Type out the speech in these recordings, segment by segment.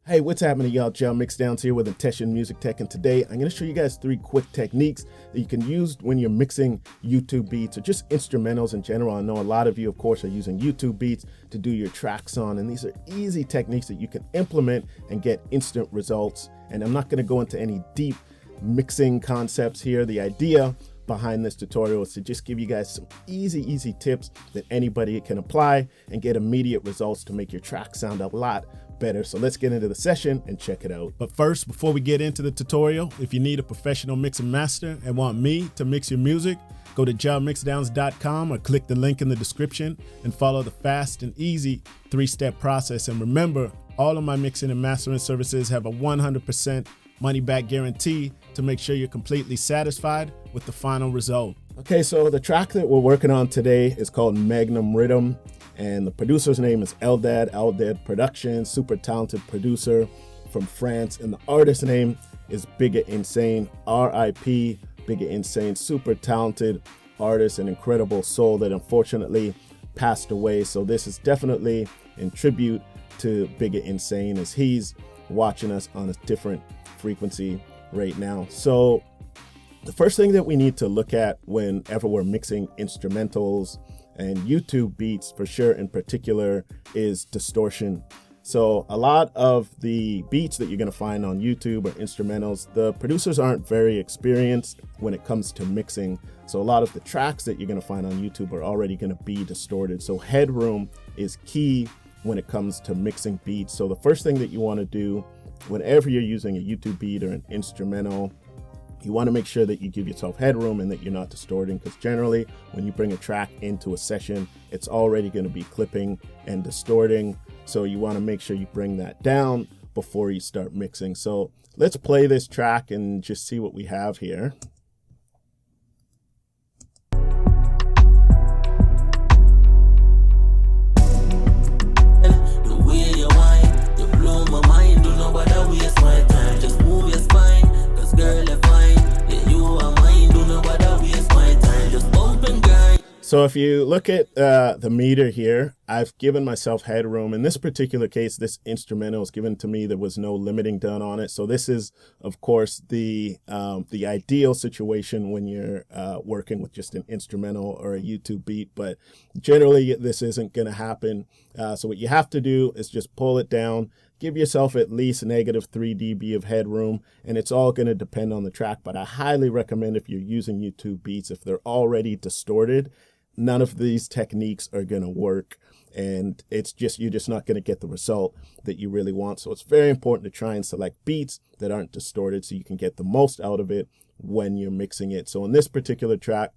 Hey, what's happening, y'all? Jamixdowns here with intessionmusictech, and today I'm going to show you guys 3 quick techniques that you can use when you're mixing YouTube beats or just instrumentals in general. I know a lot of you, of course, are using YouTube beats to do your tracks on, and these are easy techniques that you can implement and get instant results. And I'm not going to go into any deep mixing concepts here. The idea behind this tutorial is to just give you guys some easy tips that anybody can apply and get immediate results to make your track sound a lot better. So let's get into the session and check it out. But first, before we get into the tutorial, if you need a professional mix and master and want me to mix your music, go to jamixdowns.com or click the link in the description and follow the fast and easy 3-step process. And remember, all of my mixing and mastering services have a 100% money back guarantee to make sure you're completely satisfied with the final result. Okay, so the track that we're working on today is called Magnum Rhythm, and the producer's name is Eldad Productions, super talented producer from France, and the artist's name is Bigga Insane, R.I.P. Bigga Insane, super talented artist and incredible soul that unfortunately passed away. So this is definitely in tribute to Bigga Insane, as he's watching us on a different frequency right now. So the first thing that we need to look at whenever we're mixing instrumentals and YouTube beats, for sure in particular, is distortion. So a lot of the beats that you're going to find on YouTube or instrumentals, the producers aren't very experienced when it comes to mixing. So a lot of the tracks that you're going to find on YouTube are already going to be distorted. So headroom is key when it comes to mixing beats. So the first thing that you want to do whenever you're using a YouTube beat or an instrumental, you want to make sure that you give yourself headroom and that you're not distorting, because generally when you bring a track into a session, it's already going to be clipping and distorting. So you want to make sure you bring that down before you start mixing. So let's play this track and just see what we have here. So if you look at the meter here, I've given myself headroom. In this particular case, this instrumental is given to me. There was no limiting done on it. So this is, of course, the ideal situation when you're working with just an instrumental or a YouTube beat. But generally, this isn't going to happen. So what you have to do is just pull it down. Give yourself at least -3 dB of headroom, and it's all going to depend on the track. But I highly recommend, if you're using YouTube beats, if they're already distorted, none of these techniques are going to work, and you're just not going to get the result that you really want. So it's very important to try and select beats that aren't distorted so you can get the most out of it when you're mixing it. So in this particular track,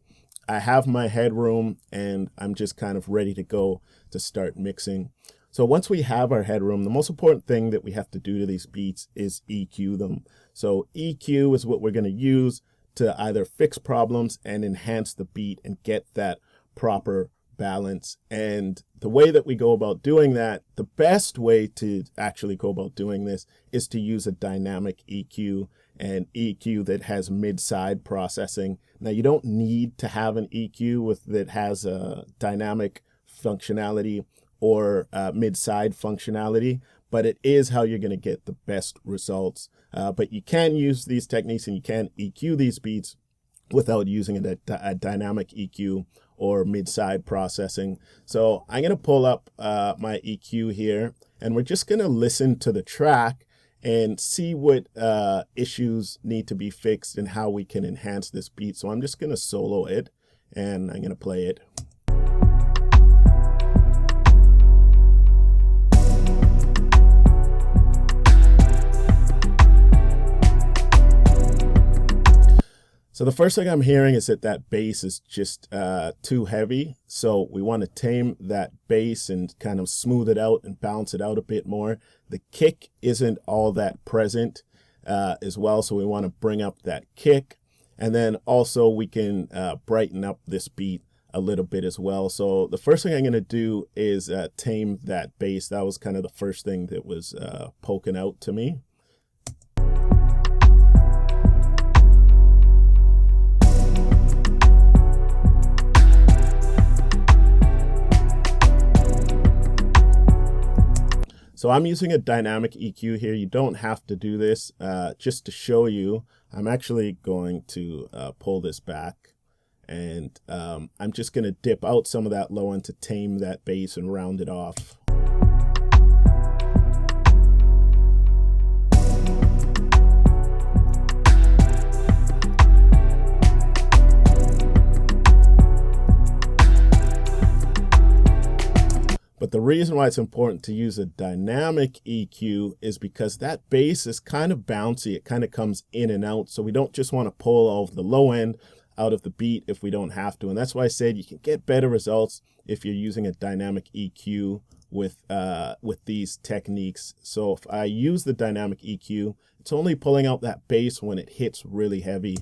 I have my headroom and I'm just kind of ready to go to start mixing. So once we have our headroom, the most important thing that we have to do to these beats is EQ them. So EQ is what we're going to use to either fix problems and enhance the beat and get that proper balance. And the way that we go about doing that, the best way to actually go about doing this is to use a dynamic EQ, and EQ that has mid-side processing. Now, you don't need to have an EQ that has a dynamic functionality or mid-side functionality, but it is how you're going to get the best results. But you can use these techniques and you can EQ these beats without using a dynamic EQ or mid-side processing. So I'm going to pull up my EQ here, and we're just going to listen to the track and see what issues need to be fixed and how we can enhance this beat. So I'm just going to solo it, and I'm going to play it. So the first thing I'm hearing is that bass is just too heavy. So we want to tame that bass and kind of smooth it out and balance it out a bit more. The kick isn't all that present as well. So we want to bring up that kick. And then also we can brighten up this beat a little bit as well. So the first thing I'm going to do is tame that bass. That was kind of the first thing that was poking out to me. So I'm using a dynamic EQ here. You don't have to do this. Just to show you, I'm actually going to pull this back, and I'm just going to dip out some of that low end to tame that bass and round it off. But the reason why it's important to use a dynamic EQ is because that bass is kind of bouncy. It kind of comes in and out. So we don't just want to pull all of the low end out of the beat if we don't have to. And that's why I said you can get better results if you're using a dynamic EQ with these techniques. So if I use the dynamic EQ, it's only pulling out that bass when it hits really heavy.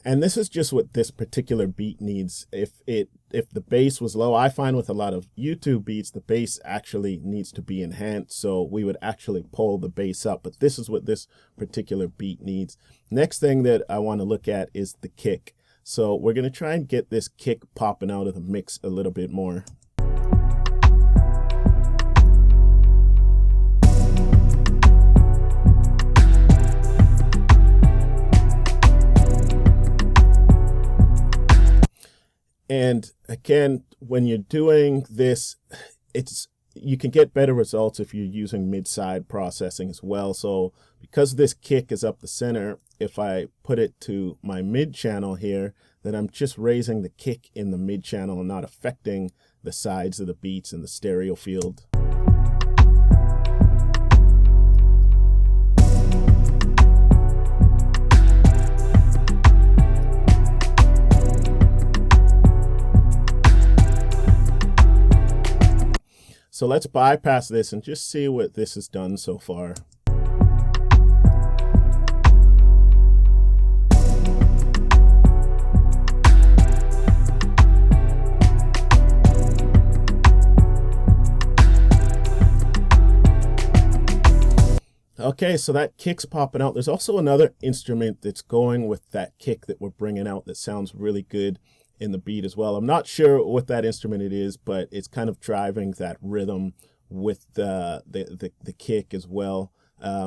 And this is just what this particular beat needs. If the bass was low, I find with a lot of YouTube beats, the bass actually needs to be enhanced. So we would actually pull the bass up, but this is what this particular beat needs. Next thing that I want to look at is the kick. So we're going to try and get this kick popping out of the mix a little bit more. And again, when you're doing this, you can get better results if you're using mid-side processing as well. So because this kick is up the center, if I put it to my mid channel here, then I'm just raising the kick in the mid channel and not affecting the sides of the beats in the stereo field. So let's bypass this and just see what this has done so far. Okay, so that kick's popping out. There's also another instrument that's going with that kick that we're bringing out that sounds really good in the beat as well. I'm not sure what that instrument it is, but it's kind of driving that rhythm with the kick as well.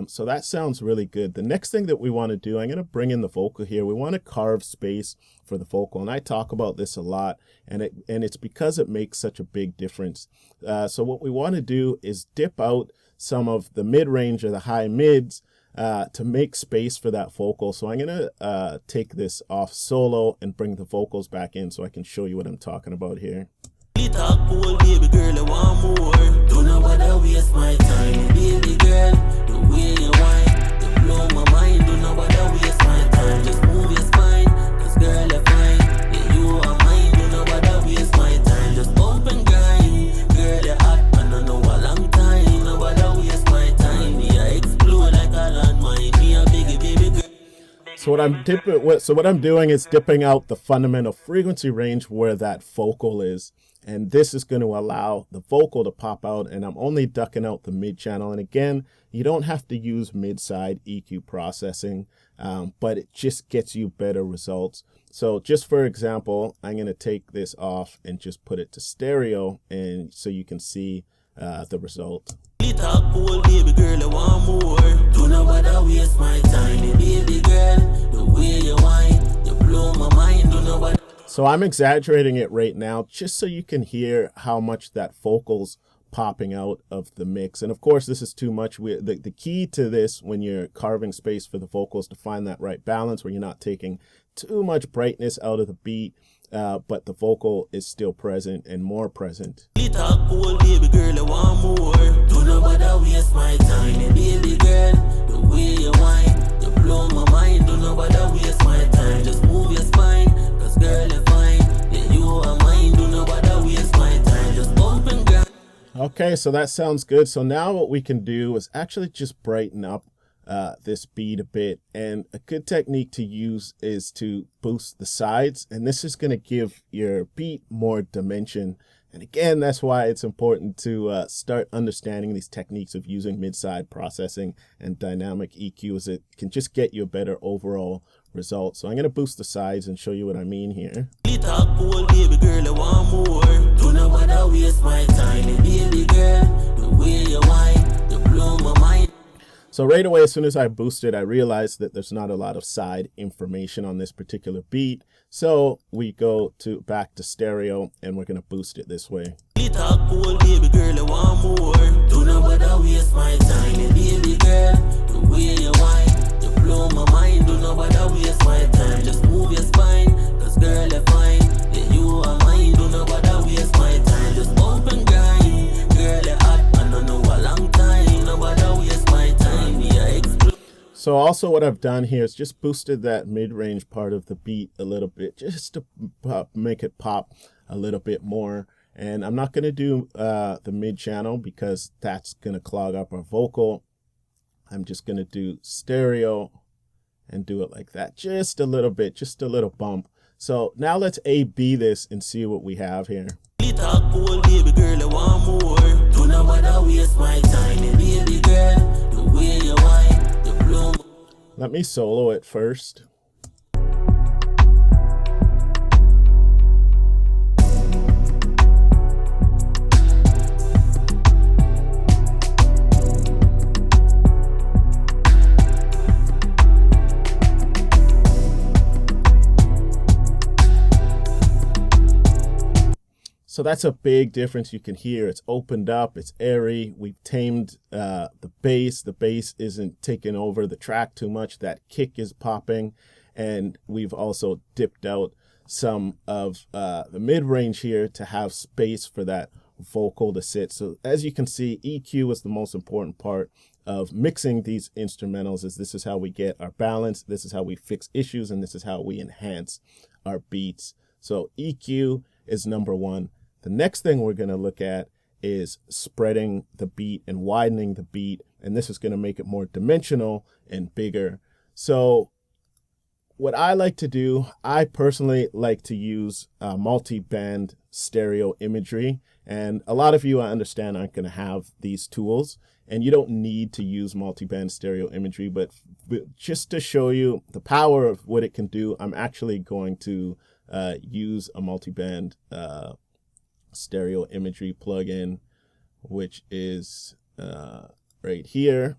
So that sounds really good. The next thing that we want to do, I'm going to bring in the vocal here. We want to carve space for the vocal, and I talk about this a lot, and it's because it makes such a big difference. So what we want to do is dip out some of the mid-range or the high mids to make space for that vocal. So I'm going to take this off solo and bring the vocals back in so I can show you what I'm talking about here. Baby girl, I want more. Don't know what I waste my time. Baby girl, the way you whine, you blow my mind. Don't know what I waste my time. Just move your spine, cause girl, you're fine. Yeah, you are mine. Don't know what I waste my time. Just bump and grind. Girl, you're hot, and I know a long time. Don't know what I waste my time. Yeah, explode like a landmine. Me a biggie, baby girl. So what I'm doing is dipping out the fundamental frequency range where that vocal is. And this is going to allow the vocal to pop out, and I'm only ducking out the mid channel. And again, you don't have to use mid-side EQ processing, but it just gets you better results. So just for example, I'm going to take this off and just put it to stereo, and so you can see the result. Baby girl, I want more. Don't know what I waste my time. Baby girl, the way you whine, you blow my mind. Don't know what. So I'm exaggerating it right now just so you can hear how much that vocal's popping out of the mix. And of course, this is too much. The key to this when you're carving space for the vocals to find that right balance where you're not taking too much brightness out of the beat, but the vocal is still present and more present. Baby girl, I want more. Don't know what I waste my time. Baby girl, the way you whine, you blow my mind. Don't know what I waste my time. Just move your spine, cause girl, you're fine. Yeah, you are mine. Don't know what I waste my time. Just bump and grind. Okay, so that sounds good. So now what we can do is actually just brighten up this beat a bit, and a good technique to use is to boost the sides, and this is going to give your beat more dimension. And again, that's why it's important to start understanding these techniques of using mid-side processing and dynamic EQ, as it can just get you a better overall result. So I'm going to boost the sides and show you what I mean here. Baby girl, I want more. Don't know what I waste my time. Baby girl, the way you whine, you blow my mind. So right away, as soon as I boosted, I realized that there's not a lot of side information on this particular beat. So we go back to stereo, and we're going to boost it this way. Baby girl, I want more. Don't know what I waste my time. Baby girl, the way you whine, you blow my mind. Don't know what I waste my time. Just move your spine, cause girl, you're fine. Yeah, you are mine. Don't know what I waste my time. Just open grind. Girl, you're hot. I don't know a long time. Know what I waste my time. Yeah, explode. So also what I've done here is just boosted that mid-range part of the beat a little bit, just to make it pop a little bit more. And I'm not going to do the mid channel because that's going to clog up our vocal. I'm just going to do stereo and do it like that. Just a little bit, just a little bump. So now let's A/B this and see what we have here. Baby girl, I want more. Don't know what I waste my time. Baby girl, the way you whine, you blow. Let me solo it first. So that's a big difference you can hear. It's opened up, it's airy. We've tamed the bass. The bass isn't taking over the track too much. That kick is popping. And we've also dipped out some of the mid-range here to have space for that vocal to sit. So as you can see, EQ is the most important part of mixing these instrumentals, as this is how we get our balance, this is how we fix issues, and this is how we enhance our beats. So EQ is number one. The next thing we're going to look at is spreading the beat and widening the beat, and this is going to make it more dimensional and bigger. So what I like to do, I personally like to use multi-band stereo imagery, and a lot of you, I understand, aren't going to have these tools, and you don't need to use multi-band stereo imagery, but just to show you the power of what it can do, I'm actually going to use a multi-band stereo imagery plugin, which is right here.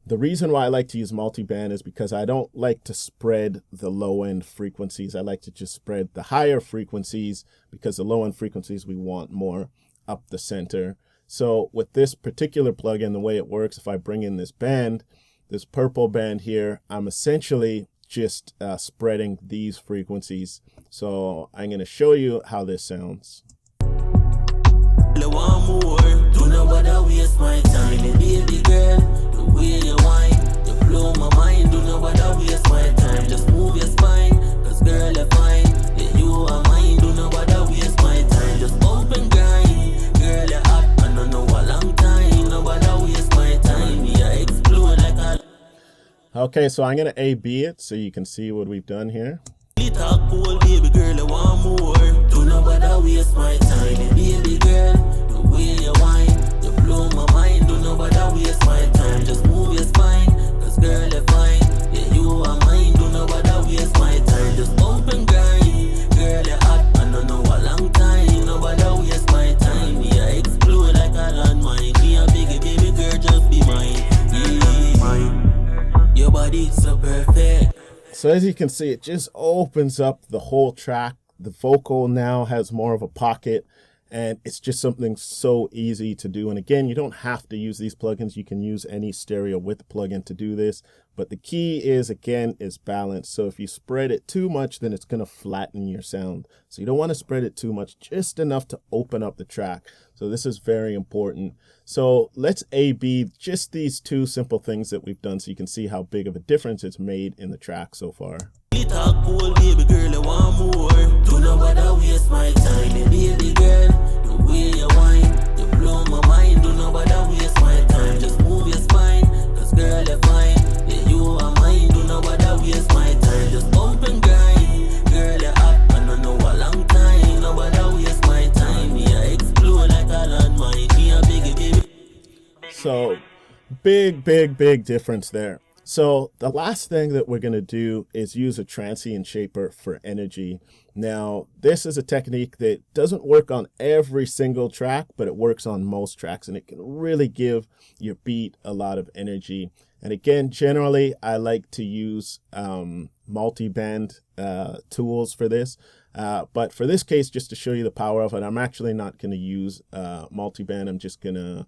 The reason why I like to use multiband is because I don't like to spread the low end frequencies. I like to just spread the higher frequencies, because the low end frequencies we want more up the center. So with this particular plugin, the way it works, if I bring in this band, this purple band here, I'm essentially just spreading these frequencies. So I'm going to show you how this sounds. I want more. Don't know what I waste my time. Baby girl, the way you whine, you blow my mind. Don't know what I waste my time. Just move your spine, cause girl, you're fine. Yeah, you are mine. Don't know what I waste my time. Just open grind. Girl, you're hot. I don't know a long time. Know what I waste my time. Yeah, explode like a... Okay, so I'm going to A/B it so you can see what we've done here. Talk cool, baby girl, I want more. Don't know what I waste my time. Baby girl, the way you whine, you blow my mind. Don't know what I waste my time. Just move your spine, cause girl, you're fine. Yeah, you are mine. Don't know what I waste my time. Just open grind. Girl, you're hot. I don't know a long time. Know what I waste my time. Yeah, explode like a landmine. Be a biggie, baby girl, just be mine. Yeah, your body's so perfect. So as you can see, it just opens up the whole track. The vocal now has more of a pocket, and it's just something so easy to do. And again, you don't have to use these plugins. You can use any stereo width plugin to do this. But the key is, again, is balance. So if you spread it too much, then it's going to flatten your sound. So you don't want to spread it too much, just enough to open up the track. So this is very important. So let's A/B just these two simple things that we've done so you can see how big of a difference it's made in the track so far. Talk cool, baby girl, I want more. Don't know what I waste my time. Baby girl, the way you whine, you blow my mind. Don't know what I waste my time. Just move your spine, cause girl, you're fine. Yeah, you are mine. Don't know what I waste my time. Just open grind. Girl, you're hot. I don't know a long time. Know what I waste my So big difference there. So the last thing that we're going to do is use a transient shaper for energy. Now, this is a technique that doesn't work on every single track, but it works on most tracks, and it can really give your beat a lot of energy. And again, generally, I like to use multi-band tools for this. But for this case, just to show you the power of it, I'm actually not going to use multi-band. I'm just going to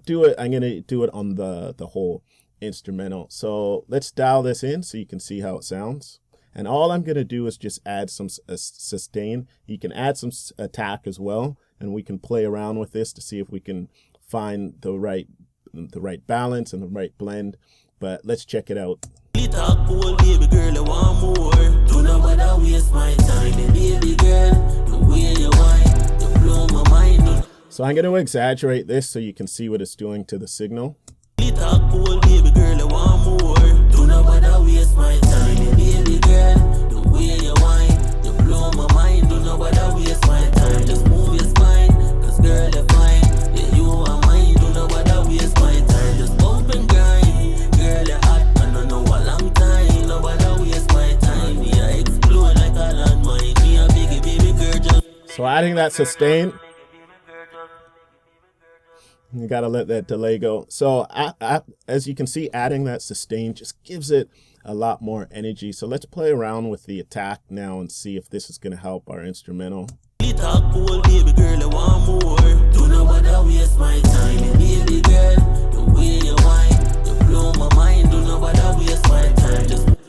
do it. I'm going to do it on the whole instrumental. So let's dial this in so you can see how it sounds. And all I'm going to do is just add some sustain. You can add some attack as well, and we can play around with this to see if we can find the right balance and the right blend. But let's check it out. So I'm going to exaggerate this so you can see what it's doing to the signal. So adding that sustain, you got to let that delay go. So as you can see, adding that sustain just gives it a lot more energy. So let's play around with the attack now and see if this is going to help our instrumental.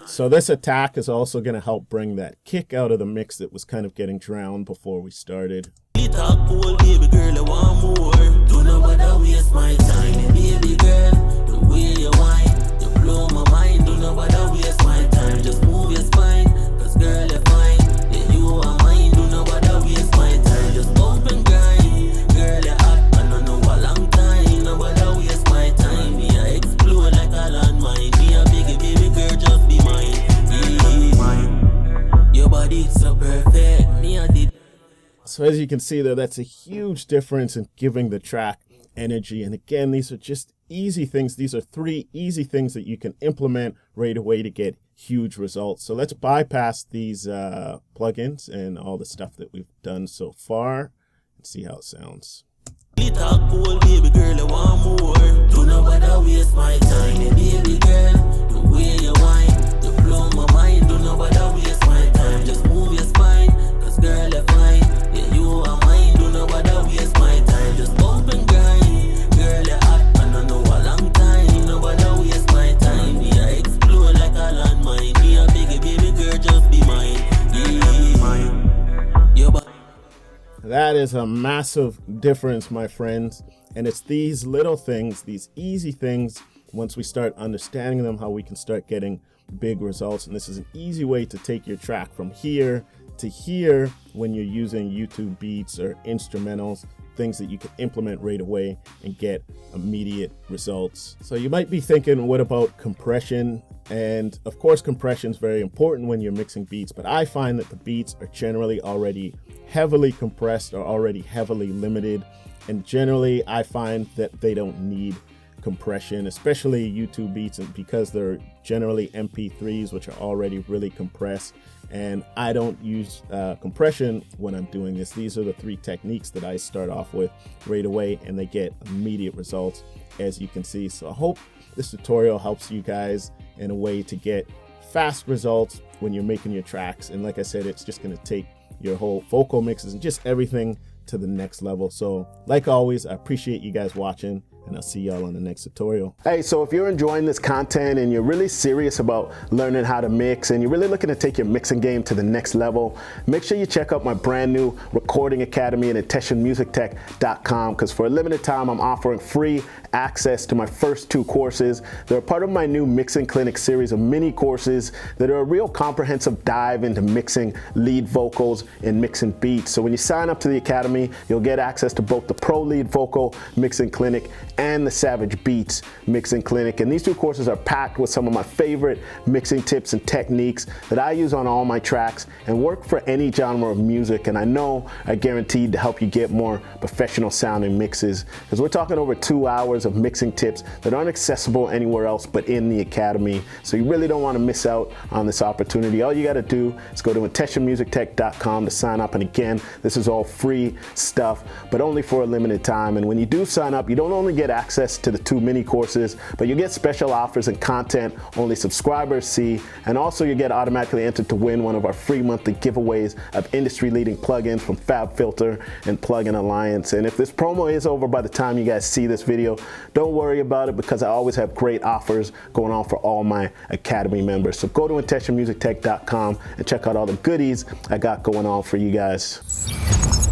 So this attack is also going to help bring that kick out of the mix that was kind of getting drowned before we started. So as you can see there, that's a huge difference in giving the track energy. And again, these are just easy things. These are 3 easy things that you can implement right away to get huge results. So let's bypass these plugins and all the stuff that we've done so far and see how it sounds. That is a massive difference, my friends. And it's these little things, these easy things, once we start understanding them, how we can start getting big results. And this is an easy way to take your track from here to here when you're using YouTube beats or instrumentals, things that you can implement right away and get immediate results. So you might be thinking, what about compression? And of course, compression is very important when you're mixing beats, but I find that the beats are generally already heavily compressed or already heavily limited. And generally, I find that they don't need compression, especially YouTube beats, and because they're generally MP3s, which are already really compressed. And I don't use compression when I'm doing this. These are the 3 techniques that I start off with right away, and they get immediate results, as you can see. So I hope this tutorial helps you guys in a way to get fast results when you're making your tracks. And like I said, it's just going to take your whole vocal mixes and just everything to the next level. So like always, I appreciate you guys watching, and I'll see y'all on the next tutorial. Hey, so if you're enjoying this content and you're really serious about learning how to mix and you're really looking to take your mixing game to the next level, make sure you check out my brand new recording academy at intessionmusictech.com, because for a limited time, I'm offering free access to my first 2 courses. They're part of my new Mixing Clinic series of mini courses that are a real comprehensive dive into mixing lead vocals and mixing beats. So when you sign up to the academy, you'll get access to both the Pro Lead Vocal Mixing Clinic and the Savage Beats Mixing Clinic. And these two courses are packed with some of my favorite mixing tips and techniques that I use on all my tracks and work for any genre of music, and I know are guaranteed to help you get more professional sounding mixes, because we're talking over 2 hours of mixing tips that aren't accessible anywhere else but in the Academy. So you really don't want to miss out on this opportunity. All you got to do is go to intessionmusictech.com to sign up, and again, this is all free stuff, but only for a limited time. And when you do sign up, you don't only get access to the 2 mini courses, but you get special offers and content only subscribers see, and also you get automatically entered to win one of our free monthly giveaways of industry-leading plugins from FabFilter and Plugin Alliance. And if this promo is over by the time you guys see this video, don't worry about it, because I always have great offers going on for all my Academy members. So go to intessionmusictech.com and check out all the goodies I got going on for you guys.